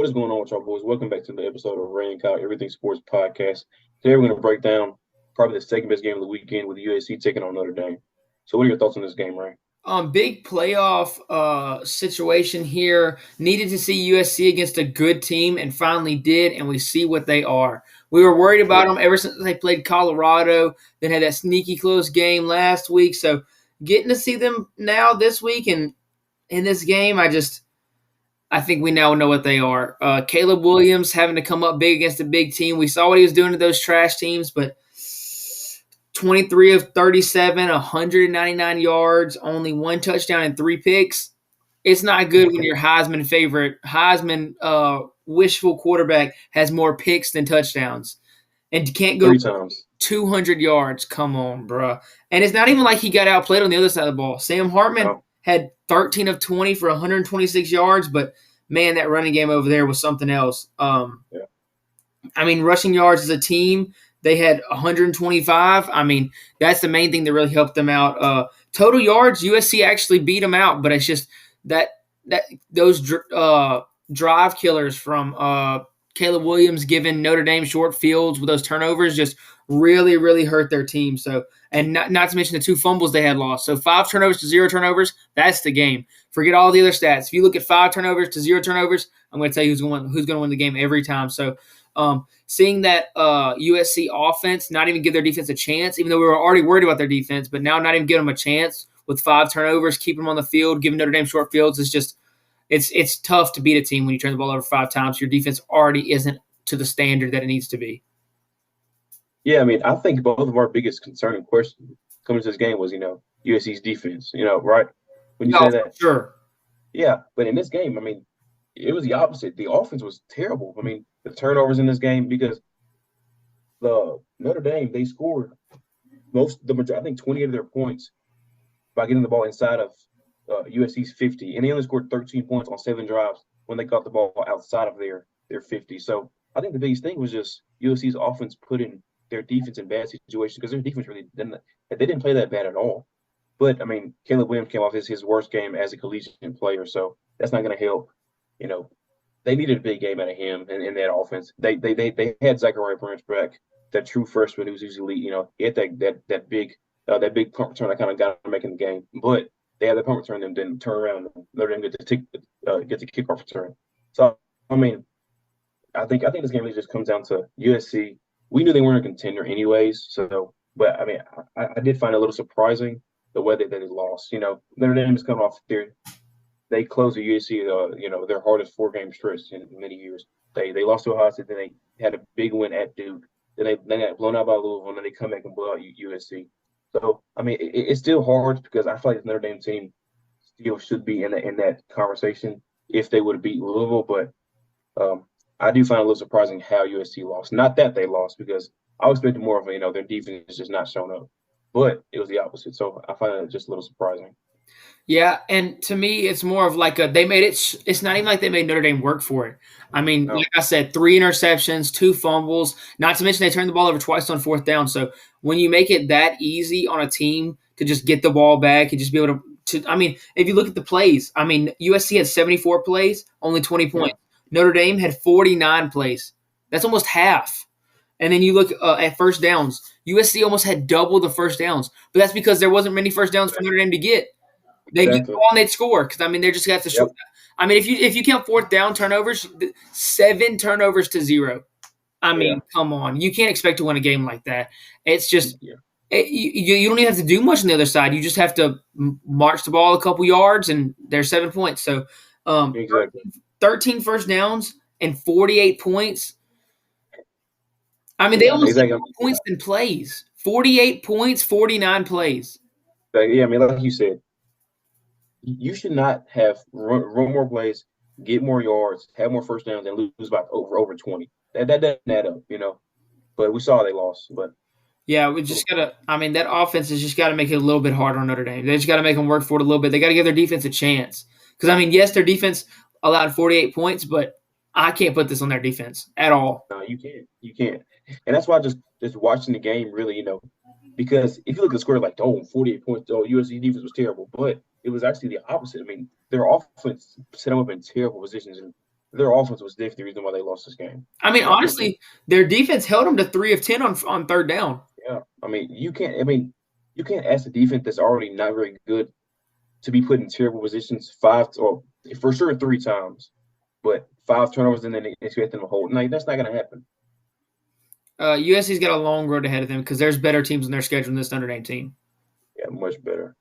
What is going on with y'all boys? Welcome back to the episode of Ray and Kyle Everything Sports Podcast. Today we're going to break down probably the second best game of the weekend with USC taking on Notre Dame. So what are your thoughts on this game, Ray? Big playoff situation here. Needed to see USC against a good team and finally did, and we see what they are. We were worried about them ever since they played Colorado, then had that sneaky close game last week. So getting to see them now this week and in this game, I think we now know what they are. Caleb Williams having to come up big against a big team. We saw what he was doing to those trash teams, but 23 of 37, 199 yards, only one touchdown and 3 picks. It's not good when your Heisman favorite, wishful quarterback has more picks than touchdowns. And can't go 3 times. 200 yards. Come on, bruh. And it's not even like he got outplayed on the other side of the ball. Sam Hartman had 13 of 20 for 126 yards, but, man, that running game over there was something else. Rushing yards as a team, they had 125. That's the main thing that really helped them out. Total yards, USC actually beat them out, but it's just that those drive killers from Caleb Williams giving Notre Dame short fields with those turnovers just really, really hurt their team. So, and not to mention the 2 fumbles they had lost. So 5 turnovers to 0 turnovers, that's the game. Forget all the other stats. If you look at 5 turnovers to 0 turnovers, I'm going to tell you who's going to win the game every time. So seeing that USC offense not even give their defense a chance, even though we were already worried about their defense, but now not even give them a chance with 5 turnovers, keep them on the field, giving Notre Dame short fields, is just it's tough to beat a team when you turn the ball over 5 times. Your defense already isn't to the standard that it needs to be. Yeah, I think both of our biggest concerning questions coming to this game was, USC's defense, right? When you say that. Sure. Yeah, but in this game, it was the opposite. The offense was terrible. The turnovers in this game, because the Notre Dame, they scored I think 28 of their points by getting the ball inside of USC's 50, and they only scored 13 points on 7 drives when they got the ball outside of their 50. So I think the biggest thing was just USC's offense putting their defense in bad situations, because their defense really didn't play that bad at all. But Caleb Williams came off his worst game as a collegiate player, so that's not going to help. They needed a big game out of him in that offense. They had Zachariah Branch back, that true freshman who's elite. He had that big punt return that kind of got him making the game. But they had the punt return and then turn around and Notre Dame get the kickoff return. So I think this game really just comes down to USC. We knew they weren't a contender anyways. So, but I did find it a little surprising the way that they lost. Notre Dame is coming off they closed the USC, their hardest 4-game stretch in many years. They lost to Ohio State, then they had a big win at Duke. Then they got blown out by Louisville, and then they come back and blow out USC. So, it's still hard, because I feel like the Notre Dame team still should be in that conversation if they would have beat Louisville. But I do find it a little surprising how USC lost. Not that they lost, because I was expecting more of their defense just not showing up. But it was the opposite. So I find it just a little surprising. Yeah, and to me, it's more of like they made it. It's not even like they made Notre Dame work for it. No. Like I said, 3 interceptions, 2 fumbles. Not to mention they turned the ball over twice on 4th down. So when you make it that easy on a team to just get the ball back and just be able to if you look at the plays, USC had 74 plays, only 20 points. Yeah. Notre Dame had 49 plays. That's almost half. And then you look at first downs. USC almost had double the first downs, but that's because there wasn't many first downs for Notre Dame to get. They get the ball and they'd score, because they just got the short. Yep. If you count 4th down turnovers, 7 turnovers to 0. Come on, you can't expect to win a game like that. It's just you don't even have to do much on the other side. You just have to march the ball a couple yards, and there's 7 points. So, exactly. 13 first downs and 48 points. They almost had more points than plays. 48 points, 49 plays. Yeah, like you said, you should not have run more plays, get more yards, have more first downs, and lose by over 20. That doesn't add up, But we saw they lost. But yeah, we just gotta. That offense has just got to make it a little bit harder on Notre Dame. They just got to make them work for it a little bit. They got to give their defense a chance. Because yes, their defense allowed 48 points, but I can't put this on their defense at all. No, you can't. And that's why just watching the game really, because if you look at the score, like, 48 points, USC defense was terrible. But it was actually the opposite. Their offense set them up in terrible positions. And their offense was definitely the reason why they lost this game. I mean, And I think, honestly, their defense held them to 3 of 10 on third down. yeah, I mean, you can't. I mean, you can't ask a defense that's already not very good to be put in terrible positions or for sure 3 times, but 5 turnovers and then expect them to hold. No, that's not going to happen. USC's got a long road ahead of them because there's better teams in their schedule than this Notre Dame team. Yeah, much better.